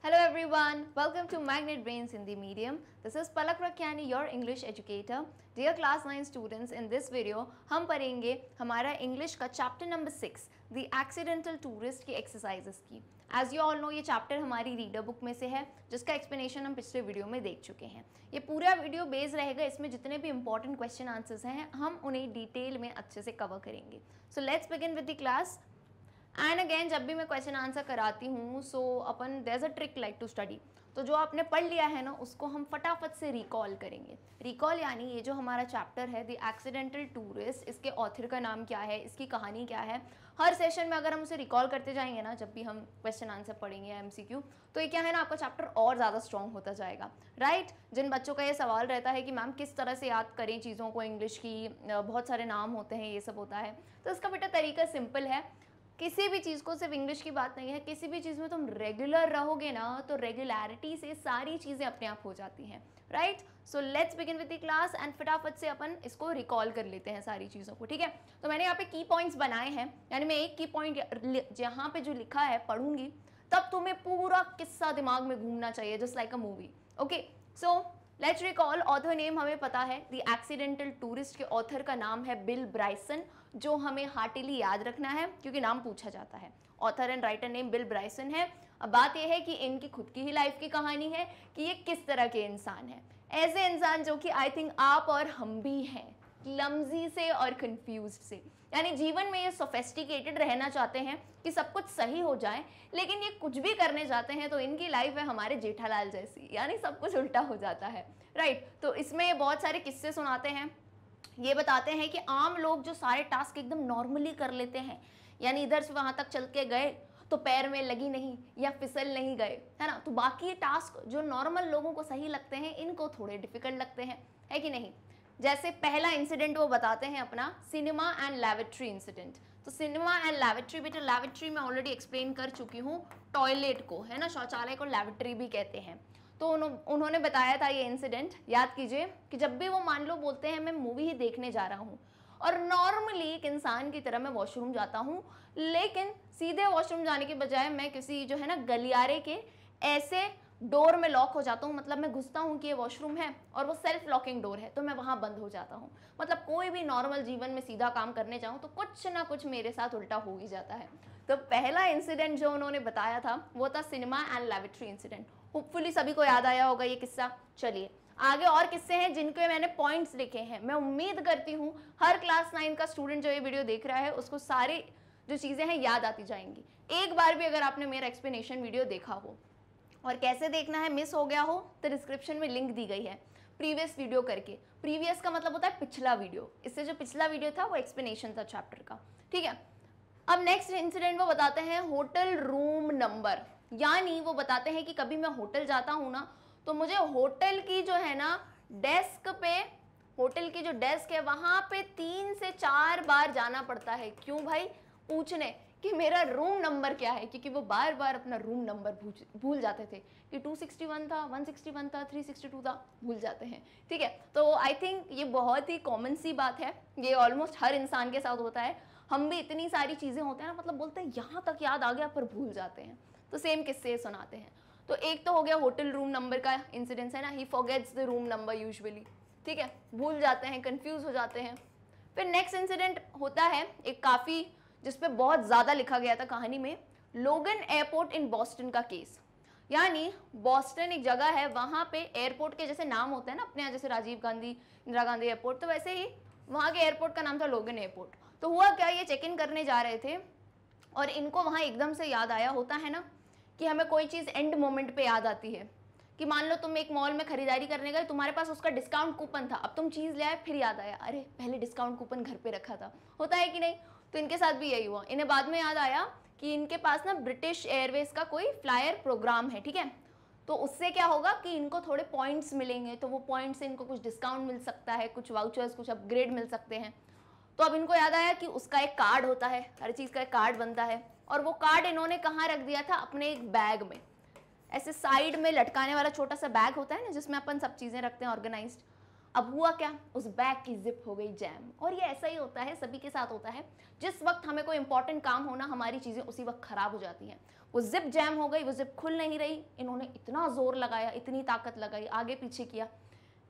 Hello everyone, welcome to Magnet Brains Hindi Medium. This is Palak Rakyani, your English educator. Dear class 9 students, in this video हम पढ़ेंगे हमारा English का chapter number 6 The Accidental Tourist की exercises की. As you all know, ये chapter हमारी reader book में से है जिसका एक्सप्लेनेशन हम पिछले वीडियो में देख चुके हैं. ये पूरा वीडियो बेस रहेगा, इसमें जितने भी इंपॉर्टेंट क्वेश्चन आंसर्स हैं हम उन्हें डिटेल में अच्छे से कवर करेंगे. So let's begin with the class. And again जब भी मैं क्वेश्चन आंसर कराती हूँ सो अपन there is a trick like to study. तो जो आपने पढ़ लिया है ना उसको हम फटाफट से रिकॉल करेंगे. रिकॉल यानी ये जो हमारा चैप्टर है द एक्सीडेंटल टूरिस्ट, इसके ऑथर का नाम क्या है, इसकी कहानी क्या है. हर सेशन में अगर हम उसे रिकॉल करते जाएंगे ना जब भी हम क्वेश्चन आंसर पढ़ेंगे या MCQ, तो ये क्या है ना आपका चैप्टर और ज़्यादा स्ट्रॉन्ग होता जाएगा. राइट. जिन बच्चों का ये सवाल रहता है कि मैम किस तरह से याद करें चीज़ों को, इंग्लिश की बहुत सारे नाम होते हैं, ये सब होता है, तो इसका बेटा तरीका सिंपल है. किसी भी चीज़ को, सिर्फ इंग्लिश की बात नहीं है, किसी भी चीज़ में तुम रेगुलर रहोगे ना तो रेगुलरिटी से सारी चीज़ें अपने आप हो जाती हैं. Right. So let's begin with the class and फटाफट से अपन इसको रिकॉल कर लेते हैं सारी चीज़ों को. ठीक है. तो मैंने यहाँ पे की पॉइंट्स बनाए हैं, यानी मैं एक की पॉइंट जहाँ पे जो लिखा है पढ़ूंगी तब तुम्हें पूरा किस्सा दिमाग में घूमना चाहिए, just like a movie. Okay. So let's recall. Author name हमें पता है, द एक्सीडेंटल टूरिस्ट के ऑथर का नाम है बिल ब्राइसन, जो हमें हार्टिली याद रखना है क्योंकि नाम पूछा जाता है. Author and writer name Bill Bryson है. अब बात यह है कि इनकी खुद की ही लाइफ की कहानी है कि ये किस तरह के इंसान है. ऐसे इंसान जो कि आई थिंक आप और हम भी हैं, क्लमजी से और कंफ्यूज्ड से. यानी जीवन में ये सोफिस्टिकेटेड रहना चाहते हैं कि सब कुछ सही हो जाए, लेकिन ये कुछ भी करने जाते हैं तो इनकी लाइफ है हमारे जेठालाल जैसी, यानी सब कुछ उल्टा हो जाता है. राइट. तो इसमें ये बहुत सारे किस्से सुनाते हैं. ये बताते हैं कि आम लोग जो सारे टास्क एकदम नॉर्मली कर लेते हैं, यानी इधर से वहाँ तक चल के गए तो पैर में लगी नहीं या फिसल नहीं गए, है ना, तो बाकी टास्क जो नॉर्मल लोगों को सही लगते हैं इनको थोड़े डिफिकल्ट लगते हैं, है कि नहीं. जैसे पहला इंसिडेंट वो बताते हैं अपना सिनेमा एंड लैबोरेटरी इंसिडेंट. तो सिनेमा एंड लैबोरेटरी, बेटा लैबोरेटरी में ऑलरेडी एक्सप्लेन कर चुकी हूँ, टॉयलेट को, है ना, शौचालय को लैबोरेटरी भी कहते हैं. तो उन्होंने बताया था ये इंसिडेंट, याद कीजिए, कि जब भी वो मान लो बोलते हैं मैं मूवी ही देखने जा रहा हूँ और नॉर्मली एक इंसान की तरह मैं वॉशरूम जाता हूँ, लेकिन सीधे वॉशरूम जाने के बजाय मैं किसी जो है ना गलियारे के ऐसे डोर में लॉक हो जाता हूँ. मतलब मैं घुसता हूँ कि ये वॉशरूम है और वो सेल्फ लॉकिंग डोर है तो मैं वहाँ बंद हो जाता हूँ. मतलब कोई भी नॉर्मल जीवन में सीधा काम करने जाऊँ तो कुछ ना कुछ मेरे साथ उल्टा हो ही जाता है. तो पहला इंसिडेंट जो उन्होंने बताया था वो था cinema and laboratory incident. Hopefully सभी को याद आया होगा ये किस्सा. चलिए आगे और किस्से हैं जिनके मैंने पॉइंट्स लिखे हैं. मैं उम्मीद करती हूँ हर क्लास 9 का स्टूडेंट जो ये वीडियो देख रहा है उसको सारी जो चीज़ें हैं याद आती जाएंगी. एक बार भी अगर आपने मेरा एक्सप्लेनेशन वीडियो देखा हो, और कैसे देखना है मिस हो गया हो तो डिस्क्रिप्शन में लिंक दी गई है प्रीवियस वीडियो करके. प्रीवियस का मतलब होता है पिछला वीडियो, इससे जो पिछला वीडियो था वो एक्सप्लेनेशन था चैप्टर का. ठीक है. अब नेक्स्ट इंसिडेंट वो बताते हैं होटल रूम नंबर. यानी वो बताते हैं कि कभी मैं होटल जाता हूँ ना तो मुझे होटल की जो है ना डेस्क पे, होटल की जो डेस्क है वहाँ पे 3 से 4 बार जाना पड़ता है. क्यों भाई? पूछने कि मेरा रूम नंबर क्या है, क्योंकि वो बार बार अपना रूम नंबर भूल जाते थे कि 261 था, 161 था, 362 था, भूल जाते हैं. ठीक है. तो आई थिंक ये बहुत ही कॉमन सी बात है, ये ऑलमोस्ट हर इंसान के साथ होता है. हम भी इतनी सारी चीज़ें होते हैं ना, मतलब बोलते हैं यहाँ तक याद आ गया पर भूल जाते हैं. तो सेम किस्से सुनाते हैं. तो एक तो हो गया होटल रूम नंबर का इंसिडेंस, है ना, he forgets the room number usually. ठीक है. भूल जाते हैं, कंफ्यूज हो जाते हैं. फिर नेक्स्ट इंसिडेंट होता है एक काफ़ी जिसपे बहुत ज़्यादा लिखा गया था कहानी में, लोगन एयरपोर्ट इन बॉस्टन का केस. यानी बॉस्टन एक जगह है, वहाँ पे एयरपोर्ट के जैसे नाम होते हैं ना अपने यहाँ, जैसे राजीव गांधी, इंदिरा गांधी एयरपोर्ट, तो वैसे ही वहाँ के एयरपोर्ट का नाम था लोगन एयरपोर्ट. तो हुआ क्या, ये चेक इन करने जा रहे थे और इनको वहाँ एकदम से याद आया, होता है ना कि हमें कोई चीज़ एंड मोमेंट पे याद आती है, कि मान लो तुम एक मॉल में खरीदारी करने गए, तुम्हारे पास उसका डिस्काउंट कूपन था, अब तुम चीज़ ले आए, फिर याद आया अरे पहले डिस्काउंट कूपन घर पे रखा था. होता है कि नहीं? तो इनके साथ भी यही हुआ. इन्हें बाद में याद आया कि इनके पास ना ब्रिटिश एयरवेज का कोई फ्लायर प्रोग्राम है. ठीक है. तो उससे क्या होगा कि इनको थोड़े पॉइंट्स मिलेंगे, तो वो पॉइंट से इनको कुछ डिस्काउंट मिल सकता है, कुछ वाउचर्स, कुछ अपग्रेड मिल सकते हैं. तो अब इनको याद आया कि उसका एक कार्ड होता है, हर चीज़ का एक कार्ड बनता है, और वो कार्ड इन्होंने कहाँ रख दिया था, अपने एक बैग में, ऐसे साइड में लटकाने वाला छोटा सा बैग होता है ना जिसमें अपन सब चीज़ें रखते हैं ऑर्गेनाइज्ड. अब हुआ क्या, उस बैग की जिप हो गई जैम। और ये ऐसा ही होता है, सभी के साथ होता है, जिस वक्त हमें कोई इंपॉर्टेंट काम होना, हमारी चीज़ें उसी वक्त खराब हो जाती हैं। वो जिप जैम हो गई, वो जिप खुल नहीं रही, इन्होंने इतना जोर लगाया, इतनी ताकत लगाई, आगे पीछे किया,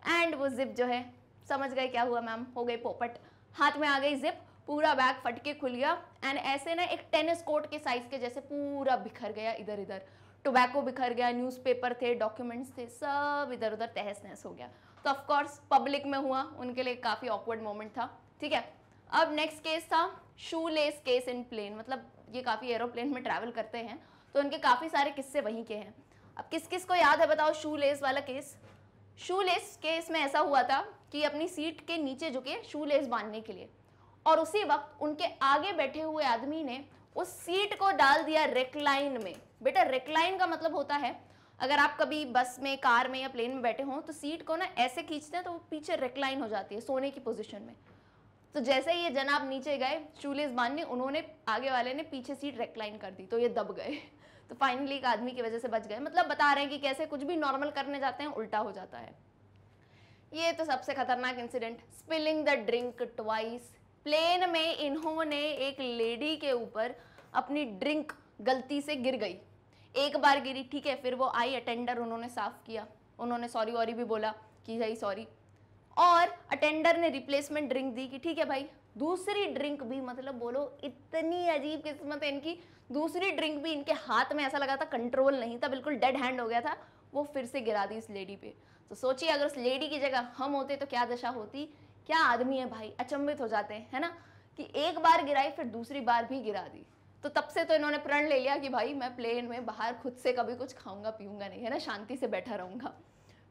एंड वो जिप जो है, समझ गए क्या हुआ मैम, हो गई पोपट, हाथ में आ गई जिप, पूरा बैग फट के खुल गया, एंड ऐसे ना एक टेनिस कोर्ट के साइज के जैसे पूरा बिखर गया इधर इधर, टोबैको बिखर गया, न्यूज़पेपर थे, डॉक्यूमेंट्स थे, सब इधर उधर तहस नहस हो गया। तो ऑफ कोर्स पब्लिक में हुआ, उनके लिए काफ़ी ऑकवर्ड मोमेंट था। ठीक है, अब नेक्स्ट केस था शू लेस केस इन प्लेन, मतलब ये काफ़ी एरोप्लेन में ट्रैवल करते हैं तो उनके काफ़ी सारे किस्से वहीं के हैं। अब किस किस को याद है बताओ शू लेस वाला केस। शू लेस केस में ऐसा हुआ था कि अपनी सीट के नीचे झुके शू लेस बांधने के लिए, और उसी वक्त उनके आगे बैठे हुए आदमी ने उस सीट को डाल दिया रेक्लाइन में। बेटा रेक्लाइन का मतलब होता है, अगर आप कभी बस में, कार में या प्लेन में बैठे हों तो सीट को ना ऐसे खींचते हैं तो वो पीछे रेक्लाइन हो जाती है, सोने की पोजीशन में। तो जैसे ही ये जनाब नीचे गए शूलेस बांधने, उन्होंने, आगे वाले ने पीछे सीट रेक्लाइन कर दी, तो ये दब गए। तो फाइनली एक आदमी की वजह से बच गए। मतलब बता रहे हैं कि कैसे कुछ भी नॉर्मल करने जाते हैं उल्टा हो जाता है। ये तो सबसे खतरनाक incident, spilling the drink twice. Plane में इन्होंने एक लेडी के ऊपर अपनी ड्रिंक गलती से गिर गई, एक बार गिरी, ठीक है, फिर वो आई अटेंडर, उन्होंने साफ किया, उन्होंने सॉरी वॉरी भी बोला कि भाई सॉरी, और अटेंडर ने रिप्लेसमेंट ड्रिंक दी कि ठीक है भाई। दूसरी ड्रिंक भी, मतलब बोलो इतनी अजीब किस्मत है इनकी, दूसरी ड्रिंक भी इनके हाथ में ऐसा लगा था कंट्रोल नहीं था, बिल्कुल डेड हैंड हो गया था, वो फिर से गिरा दी इस लेडी पे। तो सोचिए अगर उस लेडी की जगह हम होते तो क्या दशा होती। क्या आदमी है भाई, अचंभित हो जाते हैं, है ना, कि एक बार गिराई फिर दूसरी बार भी गिरा दी। तो तब से तो इन्होंने प्रण ले लिया कि भाई मैं प्लेन में बाहर खुद से कभी कुछ खाऊंगा पीऊंगा नहीं, है ना, शांति से बैठा रहूंगा।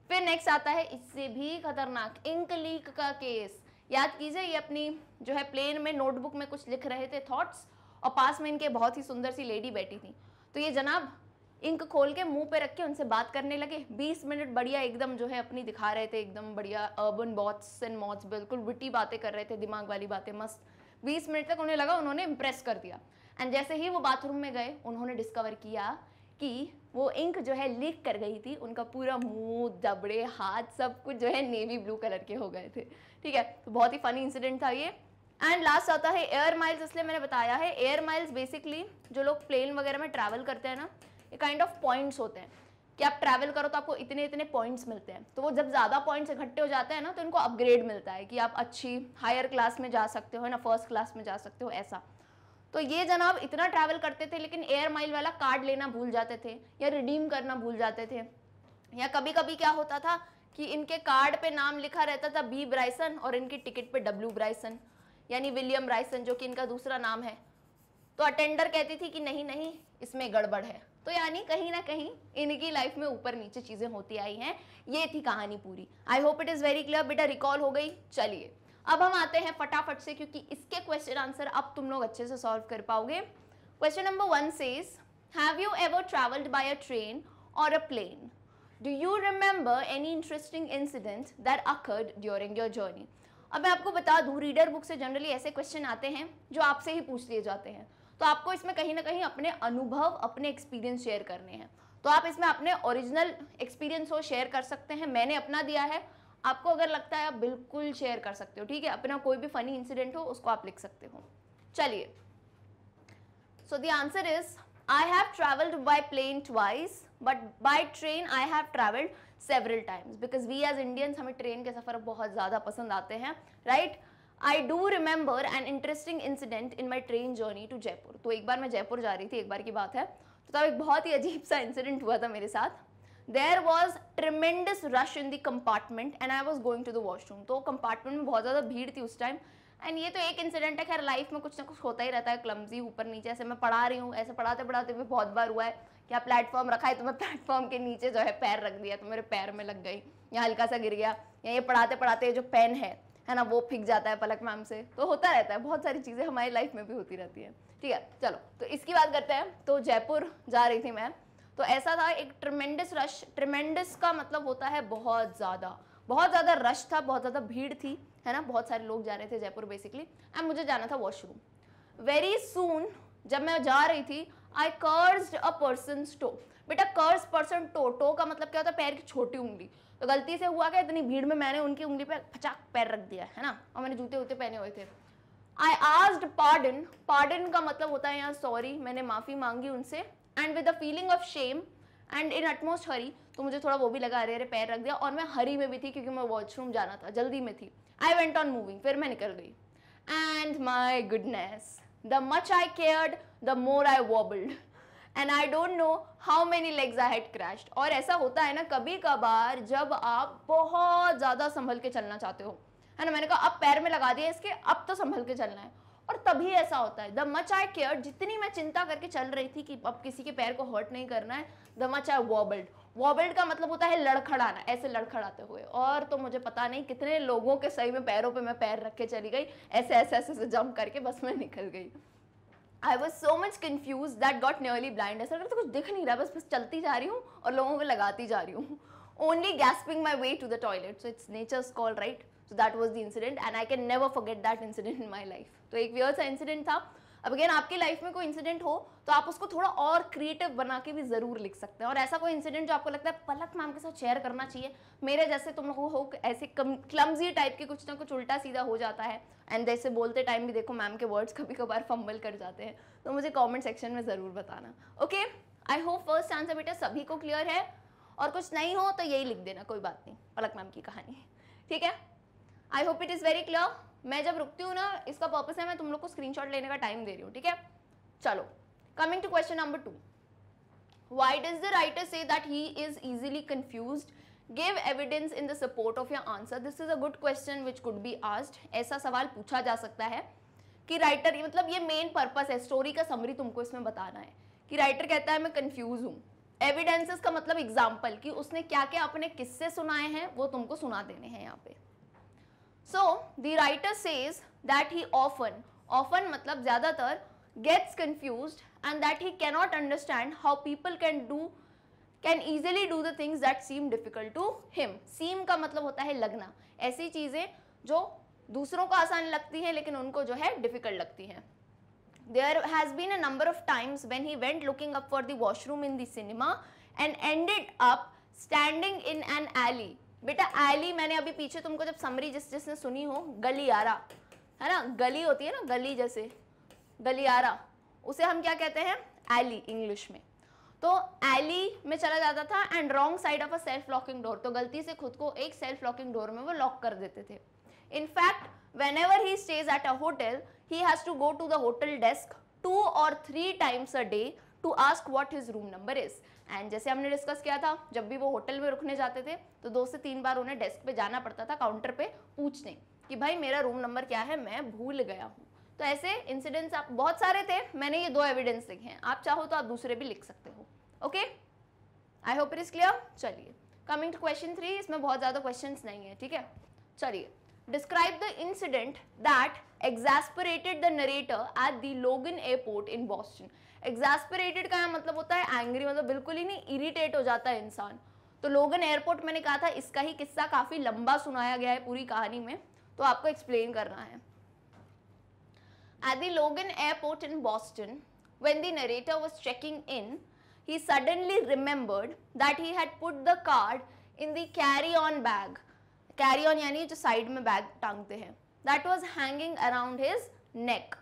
फिर नेक्स्ट आता है इससे भी खतरनाक, इंक लीक का केस। याद कीजिए, ये अपनी जो है प्लेन में नोटबुक में कुछ लिख रहे थे थॉट्स, और पास में इनके बहुत ही सुंदर सी लेडी बैठी थी। तो ये जनाब इंक खोल के मुंह पे रख के उनसे बात करने लगे। 20 मिनट बढ़िया एकदम जो है अपनी दिखा रहे थे, एकदम बढ़िया अर्बन बॉट्स एंड मॉट्स, बिल्कुल विटी बातें कर रहे थे, दिमाग वाली बातें मस्त। 20 मिनट तक उन्हें लगा उन्होंने इम्प्रेस कर दिया। एंड जैसे ही वो बाथरूम में गए उन्होंने डिस्कवर किया कि वो इंक जो है लीक कर गई थी, उनका पूरा मुंह, दबड़े, हाथ, सब कुछ जो है नेवी ब्लू कलर के हो गए थे। ठीक है, तो बहुत ही फनी इंसिडेंट था ये। एंड लास्ट आता है एयर माइल्स, इसलिए मैंने बताया है। एयर माइल्स बेसिकली जो लोग प्लेन वगैरह में ट्रैवल करते हैं ना, ये काइंड ऑफ पॉइंट्स होते हैं कि आप ट्रैवल करो तो आपको इतने इतने पॉइंट्स मिलते हैं। तो वो जब ज़्यादा पॉइंट्स इकट्ठे हो जाते हैं ना, तो इनको अपग्रेड मिलता है कि आप अच्छी हायर क्लास में जा सकते हो ना, फर्स्ट क्लास में जा सकते हो, ऐसा। तो ये जनाब इतना ट्रैवल करते थे लेकिन एयर माइल वाला कार्ड लेना भूल जाते थे या रिडीम करना भूल जाते थे। या कभी कभी क्या होता था कि इनके कार्ड पे नाम लिखा रहता था बी ब्राइसन और इनकी टिकट पे डब्ल्यू ब्राइसन, यानी विलियम ब्राइसन, जो कि इनका दूसरा नाम है। तो अटेंडर कहती थी कि नहीं नहीं इसमें गड़बड़ है। तो यानी कहीं ना कहीं इनकी लाइफ में ऊपर नीचे चीजें होती आई हैं। ये थी कहानी पूरी। I hope it is very clear. बेटा रिकॉल हो गई। चलिए अब हम आते हैं फटाफट से, क्योंकि इसके क्वेश्चन आंसर अब तुम लोग अच्छे से सॉल्व कर पाओगे। Question number 1 says, have you ever travelled by a train or a plane? Do you remember any interesting incident that occurred during your journey? अब मैं आपको बता दूं, रीडर बुक से जनरली ऐसे क्वेश्चन आते हैं जो आपसे ही पूछ लिए जाते हैं। तो आपको इसमें कहीं ना कहीं अपने अनुभव, अपने एक्सपीरियंस शेयर करने हैं। तो आप इसमें अपने ओरिजिनल एक्सपीरियंस हो शेयर कर सकते हैं। मैंने अपना दिया है, आपको अगर लगता है आप बिल्कुल शेयर कर सकते हो। ठीक है, अपना कोई भी फनी इंसिडेंट हो उसको आप लिख सकते हो। चलिए, so the answer is I have travelled by plane twice, but by train I have travelled several times, because we as Indians हमें ट्रेन के सफर बहुत ज्यादा पसंद आते हैं, right. I do remember an interesting incident in my train journey to Jaipur. तो एक बार मैं जयपुर जा रही थी, एक बार की बात है, तो तब एक बहुत ही अजीब सा इंसिडेंट हुआ था मेरे साथ। There was tremendous rush in the compartment and I was going to the washroom. तो कंपार्टमेंट में बहुत ज़्यादा भीड़ थी उस टाइम। एंड ये तो एक इंसिडेंट है, खैर लाइफ में कुछ ना कुछ होता ही रहता है, क्लमजी ऊपर नीचे। ऐसे मैं पढ़ा रही हूँ, ऐसे पढ़ाते पढ़ाते भी बहुत बार हुआ है क्या प्लेटफॉर्म रखा है तो मैं प्लेटफॉर्म के नीचे जो है पैर रख दिया तो मेरे पैर में लग गई, या हल्का सा गिर गया, या ये पढ़ाते पढ़ाते जो पेन है ना, वो फिक जाता है पलक मैम से। तो होता रहता है, बहुत सारी चीज़ें हमारी लाइफ में भी होती रहती है। ठीक है, चलो तो इसकी बात करते हैं। तो जयपुर जा रही थी मैं, तो ऐसा था एक ट्रिमेंडस रश। ट्रिमेंडस का मतलब होता है बहुत ज़्यादा रश था, बहुत ज़्यादा भीड़ थी, है ना, बहुत सारे लोग जा रहे थे जयपुर बेसिकली। एंड मुझे जाना था वॉशरूम। वेरी सून जब मैं जा रही थी, आई कर्स्ड अ पर्सन्स टो। बेटा कर्स पर्सन टो, टो का मतलब क्या होता है, पैर की छोटी उंगली। तो गलती से हुआ क्या, इतनी भीड़ में मैंने उनकी उंगली पे फचाक पैर रख दिया है ना, और मैंने जूते वूते पहने हुए थे। आई आस्क्ड पार्डन, पार्डन का मतलब होता है यहाँ सॉरी, मैंने माफी मांगी उनसे, and with a feeling of shame and in utmost hurry, तो मुझे थोड़ा वो भी लगा, अरे अरे पैर रख दिया, और मैं हरी में भी थी क्योंकि मैं वॉशरूम जाना था, जल्दी में थी। आई वेंट ऑन मूविंग, फिर मैं निकल गई। And my goodness, the much I cared the more I wobbled and I don't know how many legs I had crashed. और ऐसा होता है ना कभी कभार जब आप बहुत ज्यादा संभल के चलना चाहते हो, है ना, मैंने कहा अब पैर में लगा दिया इसके, अब तो संभल के चलना है, और तभी ऐसा होता है। द मच आई केयर, जितनी मैं चिंता करके चल रही थी कि अब किसी के पैर को हर्ट नहीं करना है, द मच आई वॉबल्ड, वॉबल्ड का मतलब होता है लड़खड़ाना, ऐसे लड़खड़ाते हुए। और तो मुझे पता नहीं कितने लोगों के सही में पैरों पे मैं पैर रख के चली गई, ऐसे ऐसे ऐसे जंप करके, बस मैं निकल गई। I was so much confused that got nearly blind. ऐसा लगता कुछ दिख नहीं रहा, बस चलती जा रही हूँ और लोगों को लगाती जा रही हूँ। Only gasping my way to the toilet. So it's nature's call, right? So that was the incident and I can never forget that incident in my life. तो एक weird सा incident था। अब अगेन आपकी लाइफ में कोई incident हो तो आप उसको थोड़ा और क्रिएटिव बना के भी जरूर लिख सकते हैं। और ऐसा कोई इंसिडेंट जो आपको लगता है पलक मैम के साथ शेयर करना चाहिए, मेरे जैसे तुम लोगों हो ऐसे क्लमजी टाइप के कुछ ना कुछ उल्टा सीधा हो जाता है, एंड जैसे बोलते टाइम भी देखो मैम के वर्ड्स कभी कभार फंबल कर जाते हैं, तो मुझे कॉमेंट सेक्शन में जरूर बताना। Okay, I hope first answer बेटा सभी को क्लियर है, और कुछ नहीं हो तो यही लिख देना, कोई बात नहीं, पलक मैम की कहानी, ठीक है। I hope it is very clear. मैं जब रुकती हूँ ना, इसका पर्पस है मैं तुम लोग को स्क्रीनशॉट लेने का टाइम दे रही हूँ, ठीक है। चलो, coming to question number 2, why does the writer say that he is easily confused, give evidence in the support of your answer. This is a good question which could be asked. ऐसा सवाल पूछा जा सकता है कि writer, मतलब ये main purpose है, स्टोरी का समरी तुमको इसमें बताना है कि राइटर कहता है मैं कंफ्यूज हूँ, एविडेंसेस का मतलब एग्जाम्पल, कि उसने क्या क्या अपने किस्से सुनाए हैं वो तुमको सुना देने हैं यहाँ पे। So the writer says that he often मतलब ज़्यादातर gets confused and that he cannot understand how people can easily do the things that seem difficult to him. Seem का मतलब होता है लगना, ऐसी चीज़ें जो दूसरों को आसान लगती हैं लेकिन उनको जो है difficult लगती हैं। There has been a number of times when he went looking up for the washroom in the cinema and ended up standing in an alley. बेटा एली मैंने अभी पीछे तुमको जब समरी जिसने सुनी हो, गलियारा है ना, गली होती है ना, गली जैसे गलियारा, उसे हम क्या कहते हैं, एली इंग्लिश में। तो एली में चला जाता था and wrong side of a self locking door, तो गलती से खुद को एक सेल्फ लॉकिंग डोर में वो लॉक कर देते थे। In fact whenever he stays at a hotel, he has to go to the hotel desk 2 or 3 times a day to ask what his room number is. And जैसे हमने discuss किया था, जब भी वो होटल में रुकने जाते थे तो 2 से 3 बार उन्हें डेस्क पे जाना पड़ता था, काउंटर पे पूछने कि भाई मेरा रूम नंबर क्या है, मैं भूल गया हूँ। तो ऐसे इंसिडेंट्स आप बहुत सारे थे, मैंने ये 2 एविडेंस लिखे हैं, आप चाहो तो आप दूसरे भी लिख सकते हो। Okay, I hope it is clear. चलिए कमिंग टू क्वेश्चन 3, इसमें बहुत ज़्यादा क्वेश्चन नहीं है, ठीक है। चलिए, describe the incident that exasperated the narrator at the Logan airport in Boston. exasperated का मतलब होता है एंग्री, मतलब बिल्कुल ही नहीं, इरिटेट हो जाता है इंसान। तो लोगन एयरपोर्ट मैंने कहा था, इसका ही किस्सा काफी लंबा सुनाया गया है पूरी कहानी में, तो आपको एक्सप्लेन करना है। At the Logan airport in Boston, when the narrator was checking in, he suddenly remembered that he had put the card in the carry-on bag. Carry-on यानी जो साइड में बैग टांगते हैं, that was hanging around his neck.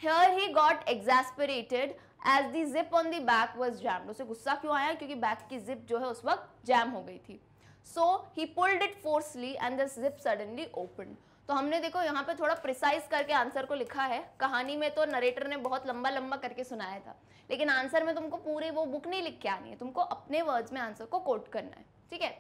Here he got exasperated as the zip on the back was jammed. उसे गुस्सा क्यों आया, क्योंकि bag की जिप जो है उस वक्त जैम हो गई थी। So he pulled it forcefully and the zip suddenly opened. तो हमने देखो यहाँ पे थोड़ा प्रिसाइज करके आंसर को लिखा है। कहानी में तो नरेटर ने बहुत लंबा लंबा करके सुनाया था, लेकिन आंसर में तुमको पूरी वो बुक नहीं लिख के आनी है, तुमको अपने वर्ड्स में आंसर को कोट करना है, ठीक है।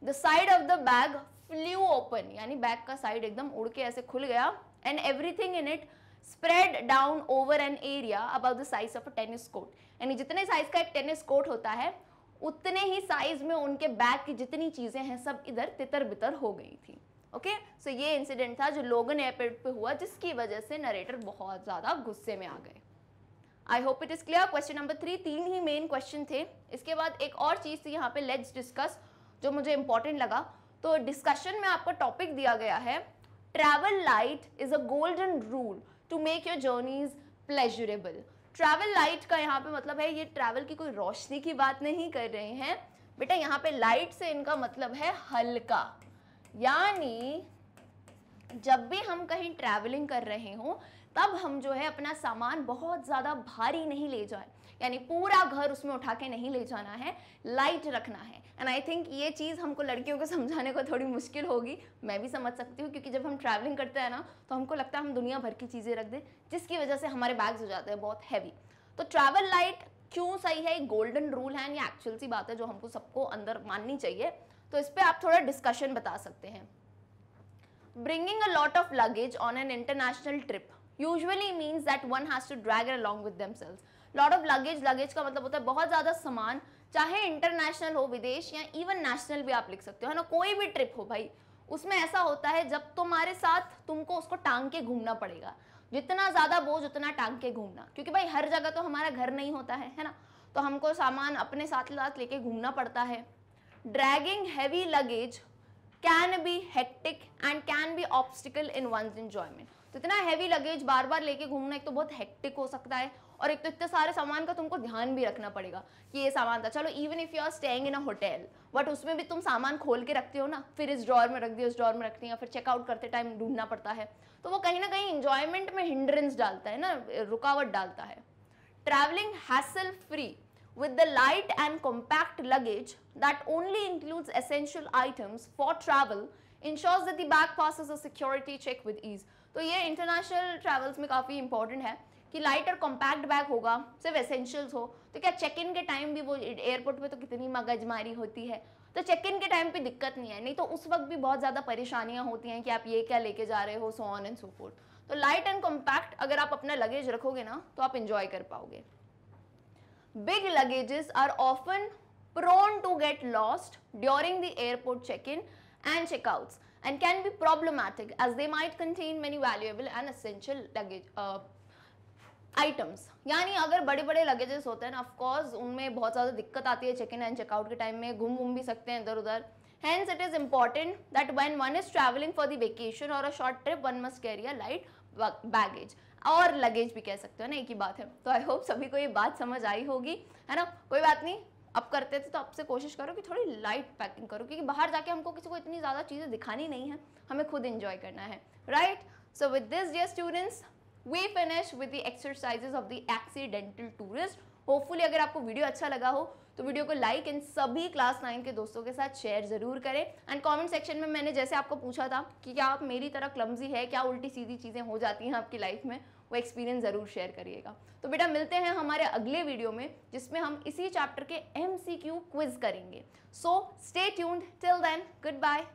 The side of the bag flew open, यानी बैग का साइड एकदम उड़ के ऐसे खुल गया, and everything in it spread down over an area about the size of a tennis court. यानी जितने साइज का एक टेनिस कोर्ट होता है उतने ही साइज में उनके बैग की जितनी चीजें हैं सब इधर तितर बितर हो गई थी। ओके, सो ये इंसिडेंट था जो लोगन एयरपोर्ट पे हुआ, जिसकी वजह से नरेटर बहुत ज्यादा गुस्से में आ गए। I hope it is clear. Question number 3, 3 he main question थे, इसके बाद एक और चीज थी यहाँ पे, लेट्स डिस्कस, जो मुझे इंपॉर्टेंट लगा। तो डिस्कशन में आपको टॉपिक दिया गया है, travel light is a golden rule to make your journeys pleasurable. Travel light का यहाँ पे मतलब है, ये ट्रैवल की कोई रोशनी की बात नहीं कर रहे हैं बेटा, यहाँ पे लाइट से इनका मतलब है हल्का, यानी जब भी हम कहीं ट्रैवलिंग कर रहे हो तब हम जो है अपना सामान बहुत ज़्यादा भारी नहीं ले जाए, यानी पूरा घर उसमें उठा के नहीं ले जाना है, लाइट रखना है। एंड आई थिंक ये चीज़ हमको लड़कियों को समझाने को थोड़ी मुश्किल होगी, मैं भी समझ सकती हूँ, क्योंकि जब हम ट्रैवलिंग करते हैं ना तो हमको लगता है हम दुनिया भर की चीज़ें रख दें, जिसकी वजह से हमारे बैग्स हो जाते हैं बहुत हैवी। तो ट्रैवल लाइट क्यों सही है, एक गोल्डन रूल है, ये एक्चुअल सी बात है जो हमको सबको अंदर माननी चाहिए। तो इस पर आप थोड़ा डिस्कशन बता सकते हैं। Bringing a lot of luggage on an international trip usually means that one has to drag it along with themselves. Lot of luggage का मतलब होता है बहुत ज़्यादा सामान, चाहे इंटरनेशनल हो, विदेश, या इवन नेशनल भी आप लिख सकते हो, है ना, कोई भी ट्रिप हो भाई, उसमें ऐसा होता है जब तुम्हारे साथ तुमको उसको टांग के घूमना पड़ेगा, जितना ज़्यादा बोझ उतना टांग के घूमना, क्योंकि भाई हर जगह तो हमारा घर नहीं होता है ना, तो हमको सामान अपने साथ लेके घूमना पड़ता है। Dragging heavy luggage can be hectic and can be obstacle in one's enjoyment. तो इतना हैवी लगेज बार बार लेके घूमना एक तो बहुत हेक्टिक हो सकता है, और एक तो इतने सारे सामान का तुमको ध्यान भी रखना पड़ेगा कि ये सामान था। चलो even if you are staying in a hotel, but उसमें भी तुम सामान खोल के रखते हो ना, फिर इस ड्रॉर में रख दिया, उस ड्रॉर में रखती है, फिर चेकआउट करते टाइम ढूंढना पड़ता है, तो वो कहीं ना कहीं इंजॉयमेंट में हिंड्रेंस डालता है ना, रुकावट डालता है। Travelling hassle free with the light and compact luggage that only includes essential items for travel ensures that the bag passes a security check with ease. तो ये इंटरनेशनल ट्रैवल्स में काफ़ी इंपॉर्टेंट है कि लाइट और कॉम्पैक्ट बैग होगा, सिर्फ essentials हो, तो क्या चेक इन के टाइम भी, वो एयरपोर्ट पे तो कितनी मगजमारी होती है, तो चेक इन के टाइम पे दिक्कत नहीं है, नहीं तो उस वक्त भी बहुत ज़्यादा परेशानियाँ होती हैं कि आप ये क्या लेके जा रहे हो, so on and so fourth. तो लाइट एंड कॉम्पैक्ट अगर आप अपना लगेज रखोगे ना तो आप इंजॉय कर पाओगे। Big luggages are often prone to get lost during the airport check-in and checkouts and can be problematic as they might contain many valuable and essential luggage items. यानी अगर बड़े बड़े लगेजेस होते हैं ना, ऑफकोर्स उनमें बहुत ज़्यादा दिक्कत आती है चेक इन एंड चेकआउट के टाइम में, घूम भी सकते हैं इधर उधर। Hence it is important that when one is traveling for the vacation or a short trip, one must carry a light baggage, और लगेज भी कह सकते हो ना, एक ही बात है। तो आई होप सभी को ये बात समझ आई होगी, है ना, कोई बात नहीं, अब करते थे तो आपसे कोशिश करो कि थोड़ी लाइट पैकिंग करो, क्योंकि बाहर जाके हमको किसी को इतनी ज़्यादा चीज़ें दिखानी नहीं है, हमें खुद एंजॉय करना है, right. So with this dear students we finish with the exercises of the accidental tourist. Hopefully अगर आपको वीडियो अच्छा लगा हो तो वीडियो को लाइक एंड सभी क्लास 9 के दोस्तों के साथ शेयर जरूर करें। एंड कमेंट सेक्शन में मैंने जैसे आपको पूछा था कि क्या आप मेरी तरह क्लमजी है, क्या उल्टी सीधी चीज़ें हो जाती हैं आपकी लाइफ में, वो एक्सपीरियंस ज़रूर शेयर करिएगा। तो बेटा मिलते हैं हमारे अगले वीडियो में जिसमें हम इसी चैप्टर के MCQ क्विज करेंगे। So stay tuned, till then good bye.